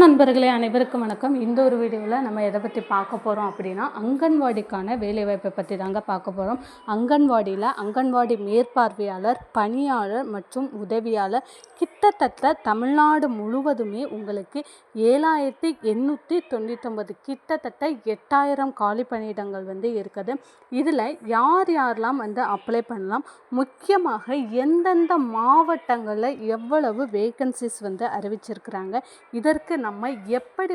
நண்பர்களே, அனைவருக்கும் வணக்கம். இந்த ஒரு வீடியோவில் நம்ம எதை பற்றி பார்க்க போகிறோம் அப்படின்னா, அங்கன்வாடிக்கான வேலைவாய்ப்பை பற்றி தாங்க பார்க்க போகிறோம். அங்கன்வாடியில் அங்கன்வாடி மேற்பார்வையாளர், பணியாளர் மற்றும் உதவியாளர் கிட்டத்தட்ட தமிழ்நாடு முழுவதுமே உங்களுக்கு 7,899 கிட்டத்தட்ட 8,000 காலி பணியிடங்கள் இருக்குது. இதில் யாரெல்லாம் அப்ளை பண்ணலாம், முக்கியமாக எந்தெந்த மாவட்டங்களில் எவ்வளவு வேகன்சிஸ் அறிவிச்சிருக்கிறாங்க, இதற்கு நம்ம எப்படி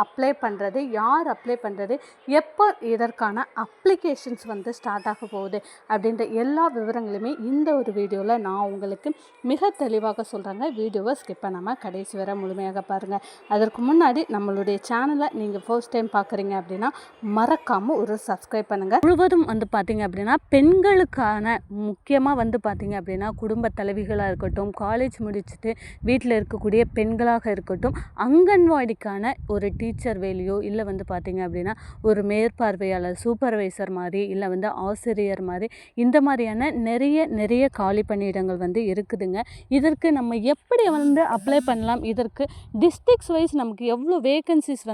அப்ளை பண்ணுறது, யார் அப்ளை பண்ணுறது, எப்போ இதற்கான அப்ளிகேஷன்ஸ் ஸ்டார்ட் ஆக போகுது அப்படின்ற எல்லா விவரங்களுமே இந்த ஒரு வீடியோவில் நான் உங்களுக்கு மிக தெளிவாக சொல்கிறேங்க. வீடியோவை ஸ்கிப் பண்ணாமல் கடைசி வரை முழுமையாக பாருங்கள். அதற்கு முன்னாடி நம்மளுடைய சேனலை நீங்கள் ஃபர்ஸ்ட் டைம் பார்க்குறீங்க அப்படின்னா மறக்காமல் ஒரு சப்ஸ்கிரைப் பண்ணுங்கள். முழுவதும் பார்த்திங்க அப்படின்னா பெண்களுக்கான முக்கியமாக பார்த்திங்க அப்படின்னா குடும்ப தலைவிகளாக இருக்கட்டும், காலேஜ் முடிச்சுட்டு வீட்டில் இருக்கக்கூடிய பெண்களாக இருக்கட்டும், அங்கன்வாடிக்கான ஒரு டீச்சர் வேலையோ இல்லை பார்த்திங்க அப்படின்னா ஒரு மேற்பார்வையாளர், சூப்பர்வைசர் மாதிரி, இல்லை ஆசிரியர் மாதிரி, இந்த மாதிரியான நிறைய காலி பணியிடங்கள் இருக்குதுங்க. இதற்கு நம்ம எப்படி அப்ளை பண்ணலாம், இதற்கு டிஸ்ட்ரிக்ஸ் வைஸ் நமக்கு எவ்வளோ வேகன்சிஸ்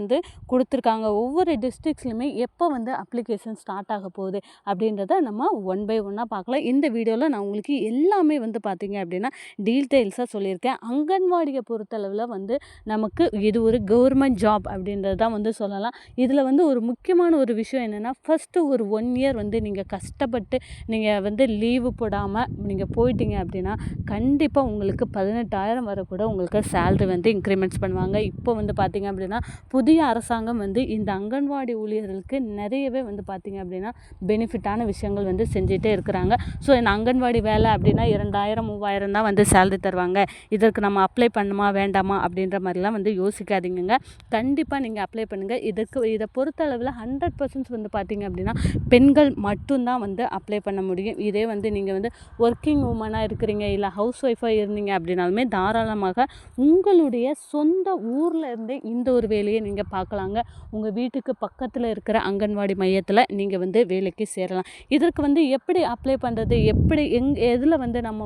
கொடுத்துருக்காங்க, ஒவ்வொரு டிஸ்ட்ரிக்ஸ்லையுமே எப்போ அப்ளிகேஷன் ஸ்டார்ட் ஆக போகுது அப்படின்றத நம்ம ஒன் பை ஒன்னாக பார்க்கலாம். இந்த வீடியோவில் நான் உங்களுக்கு எல்லாமே பார்த்திங்க அப்படின்னா டீட்டெயில்ஸாக சொல்லியிருக்கேன். அங்கன்வாடியை பொறுத்தளவில் நமக்கு இது ஒரு கவர்மெண்ட் ஜாப் அப்படின்றது தான் சொல்லலாம். இதில் ஒரு முக்கியமான ஒரு விஷயம் என்னென்னா, ஃபஸ்ட்டு ஒரு 1 இயர் நீங்கள் கஷ்டப்பட்டு நீங்கள் லீவு போடாமல் நீங்கள் போயிட்டீங்க அப்படின்னா கண்டிப்பாக உங்களுக்கு 18,000 வரை கூட உங்களுக்கு சேலரி இன்க்ரிமெண்ட்ஸ் பண்ணுவாங்க. இப்போ பார்த்திங்க அப்படின்னா புதிய அரசாங்கம் இந்த அங்கன்வாடி ஊழியர்களுக்கு நிறையவே பார்த்திங்க அப்படின்னா பெனிஃபிட்டான விஷயங்கள் செஞ்சுட்டே இருக்கிறாங்க. ஸோ இந்த அங்கன்வாடி வேலை அப்படின்னா 2,000 3,000 தான் சேலரி தருவாங்க, இதற்கு நம்ம அப்ளை பண்ணுமா வேண்டாமா அப்படின்ற மாதிரிலாம் யோசிக்காதீங்க. கண்டிப்பாக நீங்கள் அப்ளை பண்ணுங்கள். இதை பொறுத்தளவில் 100% பார்த்திங்க அப்படின்னா பெண்கள் மட்டும்தான் அப்ளை பண்ண முடியும். இதே நீங்கள் ஒர்க்கிங் உமனாக இருக்கிறீங்க, இல்லை ஹவுஸ் ஒய்ஃபாக இருந்தீங்க அப்படின்னாலுமே தாராளமாக உங்களுடைய சொந்த ஊரில் இருந்தே இந்த ஒரு வேலையை நீங்கள் பார்க்கலாங்க. உங்கள் வீட்டுக்கு பக்கத்தில் இருக்கிற அங்கன்வாடி மையத்தில் நீங்கள் வேலைக்கு சேரலாம். இதற்கு எப்படி அப்ளை பண்ணுறது, எப்படி எதில் நம்ம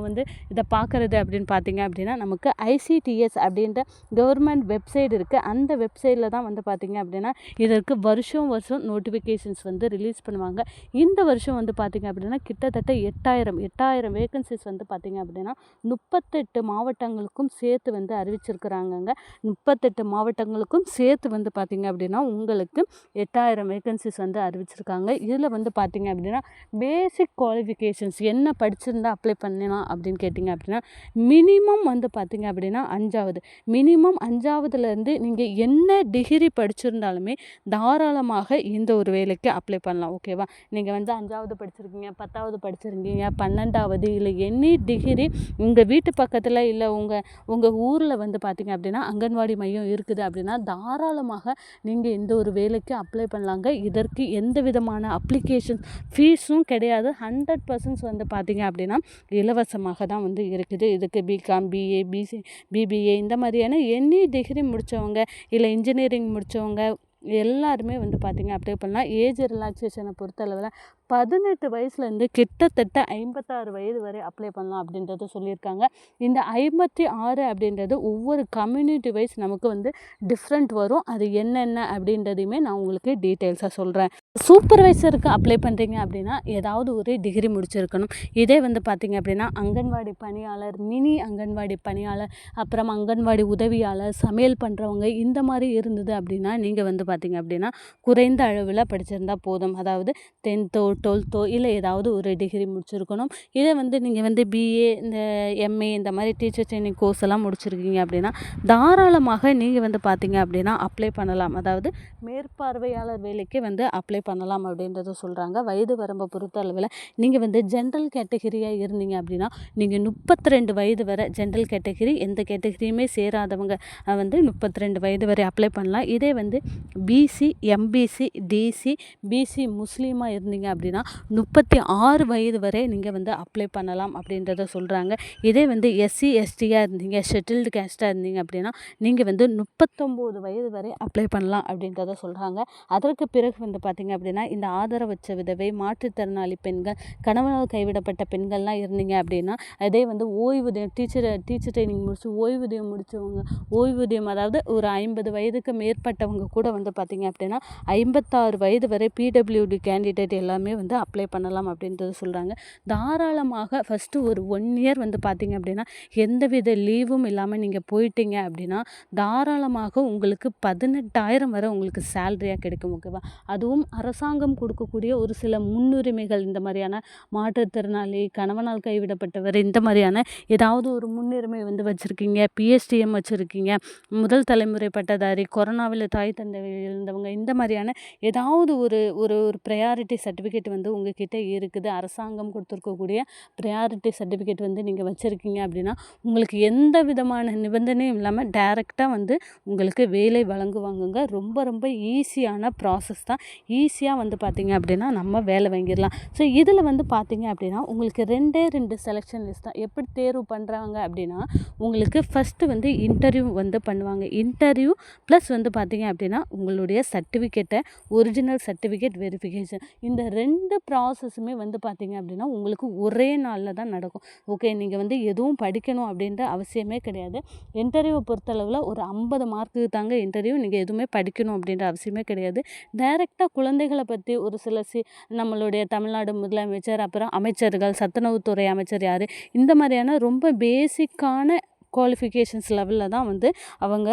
இதை பார்க்குறது அப்படின்னு பார்த்திங்க அப்படின்னா, நமக்கு ICTS அப்படின்ற கவர்மெண்ட் வெப்சைட் இருக்குது. அந்த வெப்சைட்டில் தான் பார்த்திங்க அப்படின்னா இதற்கு வருஷம் நோட்டிஃபிகேஷன்ஸ் ரிலீஸ் பண்ணுவாங்க. இந்த வருஷம் பார்த்திங்க அப்படின்னா கிட்டத்தட்ட 8,000 வேகன்சிஸ் பார்த்திங்க அப்படின்னா 38 மாவட்டங்களுக்கும் சேர்த்து அறிவிச்சிருக்கிறாங்கங்க. 38 மாவட்டங்களுக்கும் சேர்த்து பார்த்திங்க அப்படின்னா உங்களுக்கு 8,000 வேகன்சிஸ் அறிவிச்சிருக்காங்க. இதில் பார்த்திங்க அப்படின்னா பேசிக் குவாலிஃபிகேஷன்ஸ் என்ன படிச்சிருந்தா அப்ளை பண்ணலாம் அப்படின்னு கேட்டிங்க அப்படின்னா மினிமம் பார்த்திங்க அப்படின்னா 5வது, மினிமம் 5வதுலேருந்து நீங்கள் என்ன டிகிரி படிச்சிருந்தாலுமே தாராளமாக இந்த ஒரு வேலைக்கு அப்ளை பண்ணலாம். ஓகேவா? நீங்கள் 5வது படிச்சிருக்கீங்க, 10வது படிச்சிருக்கீங்க, 12வது, இல்லை எனி டிகிரி உங்கள் வீட்டு பக்கத்தில் இல்லை உங்கள் ஊரில் பார்த்திங்க அப்படின்னா அங்கன்வாடி மையம் இருக்குது அப்படின்னா தாராளமாக நீங்கள் இந்த ஒரு வேலைக்கு அப்ளை பண்ணலாங்க. இதற்கு எந்த விதமான அப்ளிகேஷன் ஃபீஸும் கிடையாது. 100% பார்த்திங்க அப்படின்னா இலவசமாக தான் இருக்குது. இதுக்கு BCom, BA, BBA இந்த மாதிரியான எனி டிகிரி முடித்தவங்க, இல்லை இன்ஜினியரிங் முடித்தவங்க எல்லாருமே பார்த்திங்க அப்ளை பண்ணலாம். ஏஜ் ரிலாக்ஸேஷனை பொறுத்தளவில் 18 வயசுலேருந்து கிட்டத்தட்ட 56 வயது வரை அப்ளை பண்ணலாம் அப்படின்றத சொல்லியிருக்காங்க. இந்த 56 அப்படின்றது ஒவ்வொரு கம்யூனிட்டி வைஸ் நமக்கு டிஃப்ரெண்ட் வரும். அது என்னென்ன அப்படின்றதையுமே நான் உங்களுக்கு டீட்டெயில்ஸாக சொல்கிறேன். சூப்பர்வைசருக்கு அப்ளை பண்ணுறீங்க அப்படின்னா ஏதாவது ஒரு டிகிரி முடிச்சிருக்கணும். இதே பார்த்திங்க அப்படின்னா அங்கன்வாடி பணியாளர், மினி அங்கன்வாடி பணியாளர், அப்புறம் அங்கன்வாடி உதவியாளர், சமையல் பண்ணுறவங்க இந்த மாதிரி இருந்தது அப்படின்னா நீங்கள் பார்த்திங்க அப்படின்னா குறைந்த அளவில் படிச்சிருந்தா போதும். அதாவது 10th 12th இல்லை ஏதாவது ஒரு டிகிரி முடிச்சிருக்கணும். இதே நீங்கள் BA, இந்த MA இந்த மாதிரி டீச்சர் ட்ரைனிங் கோர்ஸ் எல்லாம் முடிச்சிருக்கீங்க அப்படின்னா தாராளமாக நீங்கள் பார்த்திங்க அப்படின்னா அப்ளை பண்ணலாம். அதாவது மேற்பார்வையாளர் வேலைக்கு அப்ளை பண்ணலாம் அப்படின்றத சொல்கிறாங்க. வயது வரம்பை பொறுத்த அளவில் நீங்கள் ஜென்ரல் கேட்டகரியாக இருந்தீங்க அப்படின்னா நீங்கள் 32 வயது வரை, ஜென்ரல் கேட்டகரி எந்த கேட்டகரியுமே சேராதவங்க 32 வயது வரை அப்ளை பண்ணலாம். இதே BC, MBC, DC, BC முஸ்லீமாக இருந்தீங்க அப்படின்னா அப்படின்னா 36 வயது வரை நீங்கள் வந்து அப்ளை பண்ணலாம் அப்படின்றத சொல்கிறாங்க. இதே வந்து எஸ்சி எஸ்டியாக இருந்தீங்க, ஷெட்யூல்டு கேஸ்ட்டாக இருந்தீங்க அப்படின்னா நீங்கள் வந்து 39 வயது வரை அப்ளை பண்ணலாம் அப்படின்றத சொல்கிறாங்க. அதற்கு பிறகு வந்து பார்த்திங்க அப்படின்னா இந்த ஆதரவற்ற விதவை, மாற்றுத்திறனாளி பெண்கள், கணவனால் கைவிடப்பட்ட பெண்கள்லாம் இருந்தீங்க அப்படின்னா அதே வந்து ஓய்வூதியம் டீச்சர் ட்ரைனிங் முடிச்சு ஓய்வூதியம் முடித்தவங்க, ஓய்வூதியம் அதாவது ஒரு 50 வயதுக்கு மேற்பட்டவங்க கூட வந்து பார்த்திங்க அப்படின்னா 56 வயது வரை பிடபிள்யூடி கேண்டிடேட் எல்லாமே வந்து அப்ளை பண்ணலாம் அப்படின்றது சொல்கிறாங்க. தாராளமாக ஃபஸ்ட்டு ஒரு 1 இயர் வந்து பார்த்திங்க அப்படின்னா எந்தவித லீவும் இல்லாமல் நீங்கள் போயிட்டீங்க அப்படின்னா தாராளமாக உங்களுக்கு 18,000 வரை உங்களுக்கு சேலரியாக கிடைக்கும். ஓகேவா? அதுவும் அரசாங்கம் கொடுக்கக்கூடிய ஒரு சில முன்னுரிமைகள், இந்த மாதிரியான மாற்றுத்திறனாளி, கணவனால் கைவிடப்பட்டவர், இந்த மாதிரியான ஏதாவது ஒரு முன்னுரிமை வந்து வச்சுருக்கீங்க, பிஎஸ்டிஎம் வச்சுருக்கீங்க, முதல் தலைமுறை பட்டதாரி, கொரோனாவில் தாய் தந்தை இழந்தவங்க, இந்த மாதிரியான ஏதாவது ஒரு ஒரு ஒரு ப்ரையாரிட்டி சர்டிஃபிகேட் வந்து உங்ககிட்ட இருக்குது, அரசாங்கம் கொடுத்துருக்கக்கூடிய ப்ரையாரிட்டி சர்டிஃபிகேட் வந்து நீங்கள் வச்சுருக்கீங்க அப்படின்னா உங்களுக்கு எந்த விதமான நிபந்தனையும் இல்லாமல் டைரெக்டாக வந்து உங்களுக்கு வேலை வழங்குவாங்கங்க. ரொம்ப ரொம்ப ஈஸியான ப்ராசஸ் தான். ஈஸியாக வந்து பார்த்திங்க அப்படின்னா நம்ம வேலை வாங்கிடலாம். ஸோ இதில் வந்து பார்த்திங்க அப்படின்னா உங்களுக்கு 2 செலெக்ஷன் லிஸ்ட் தான். எப்படி தேர்வு பண்ணுறாங்க அப்படின்னா உங்களுக்கு ஃபஸ்ட்டு வந்து இன்டர்வியூ வந்து பண்ணுவாங்க. இன்டர்வியூ ப்ளஸ் வந்து பார்த்திங்க அப்படின்னா உங்களுடைய சர்டிஃபிகேட்டை, ஒரிஜினல் சர்டிஃபிகேட் வெரிஃபிகேஷன், இந்த 2 ப்ராசஸுமே வந்து பார்த்திங்க அப்படின்னா உங்களுக்கு ஒரே நாளில் தான் நடக்கும். ஓகே, நீங்கள் வந்து எதுவும் படிக்கணும் அப்படின்ற அவசியமே கிடையாது. இன்டர்வியூவை பொறுத்தளவில் ஒரு 50 மார்க்குக்கு தாங்க இன்டர்வியூ. நீங்கள் எதுவுமே படிக்கணும் அப்படின்ற அவசியமே கிடையாது. டைரெக்டாக குழந்தைகளை பற்றி ஒரு சில நம்மளுடைய தமிழ்நாடு முதலமைச்சர், அப்புறம் அமைச்சர்கள், சத்துணவுத்துறை அமைச்சர் யார், இந்த மாதிரியான ரொம்ப பேசிக்கான குவாலிஃபிகேஷன்ஸ் லெவலில் தான் வந்து அவங்க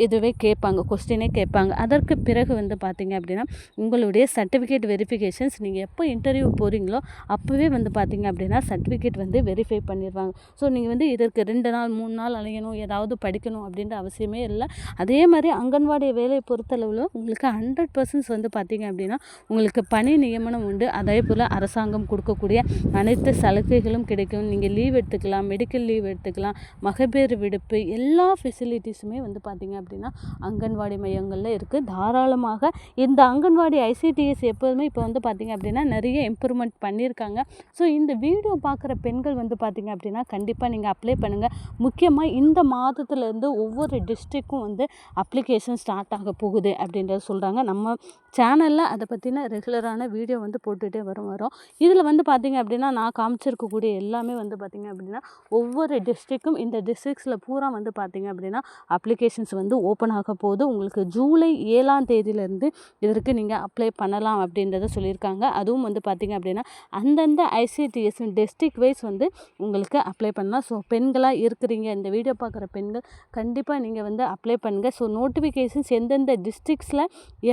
இதுவே கேட்பாங்க, கொஸ்டினே கேட்பாங்க. அதற்கு பிறகு வந்து பார்த்திங்க அப்படின்னா உங்களுடைய சர்டிஃபிகேட் வெரிஃபிகேஷன்ஸ் நீங்கள் எப்போ இன்டர்வியூ போகிறீங்களோ அப்போவே வந்து பார்த்திங்க அப்படின்னா சர்டிஃபிகேட் வந்து வெரிஃபை பண்ணிடுவாங்க. ஸோ நீங்கள் வந்து இதற்கு 2 நாள் 3 நாள் அலையணும், ஏதாவது படிக்கணும் அப்படின்ற அவசியமே இல்லை. அதே மாதிரி அங்கன்வாடி வேலையை பொறுத்தளவில் உங்களுக்கு 100% வந்து பார்த்திங்க அப்படின்னா உங்களுக்கு பணி நியமனம் உண்டு. அதே போல் அரசாங்கம் கொடுக்கக்கூடிய அனைத்து சலுகைகளும் கிடைக்கும். நீங்கள் லீவ் எடுத்துக்கலாம், மெடிக்கல் லீவ் எடுத்துக்கலாம், மகப்பேறு விடுப்பு, எல்லா ஃபெசிலிட்டிஸுமே வந்து பார்த்திங்க அப்படின்னா அங்கன்வாடி மையங்களில் இருக்குது. தாராளமாக இந்த அங்கன்வாடி ஐசிடிஎஸ் எப்போதுமே இப்போ வந்து பார்த்திங்க அப்படின்னா நிறைய இம்ப்ரூவ்மெண்ட் பண்ணியிருக்காங்க. ஸோ இந்த வீடியோ பார்க்குற பெண்கள் வந்து பார்த்திங்க அப்படின்னா கண்டிப்பாக நீங்கள் அப்ளை பண்ணுங்கள். முக்கியமாக இந்த மாதத்துலேருந்து ஒவ்வொரு டிஸ்ட்ரிக்கும் வந்து அப்ளிகேஷன் ஸ்டார்ட் ஆக போகுது அப்படின்றத சொல்கிறாங்க. நம்ம சேனலில் அதை பற்றின ரெகுலரான வீடியோ வந்து போட்டுகிட்டே வரோம். இதில் வந்து பார்த்திங்க அப்படின்னா நான் காமிச்சிருக்கக்கூடிய எல்லாமே வந்து பார்த்திங்க அப்படின்னா ஒவ்வொரு டிஸ்ட்ரிக்கும், இந்த டிஸ்ட்ரிக்ஸில் பூரா வந்து பார்த்திங்க அப்படின்னா அப்ளிகேஷன்ஸ் வந்து ஓப்பன் ஆக போகுது. உங்களுக்கு ஜூலை 7ஆம் தேதியிலேருந்து இதற்கு நீங்கள் அப்ளை பண்ணலாம் அப்படின்றத சொல்லியிருக்காங்க. அதுவும் வந்து பார்த்திங்க அப்படின்னா அந்தந்த ஐசிடிஎஸ் டிஸ்ட்ரிக்ட் வைஸ் வந்து உங்களுக்கு அப்ளை பண்ணலாம். ஸோ பெண்களாக இருக்கிறீங்க, இந்த வீடியோ பார்க்குற பெண்கள் கண்டிப்பாக நீங்கள் வந்து அப்ளை பண்ணுங்கள். ஸோ நோட்டிஃபிகேஷன்ஸ் எந்தெந்த டிஸ்ட்ரிக்ஸில்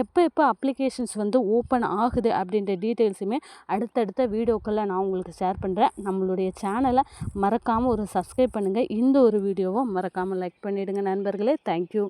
எப்போ அப்ளிகேஷன்ஸ் வந்து ஓப்பன் ஆகுது அப்படின்ற டீட்டெயில்ஸுமே அடுத்தடுத்த வீடியோக்களில் நான் உங்களுக்கு ஷேர் பண்ணுறேன். நம்மளுடைய சேனலை மறக்காமல் ஒரு சப்ஸ்கிரைப் பண்ணுங்கள். இந்த ஒரு வீடியோவை மறக்காமல் லைக் பண்ணிவிடுங்க நண்பர்களே. தேங்க்யூ.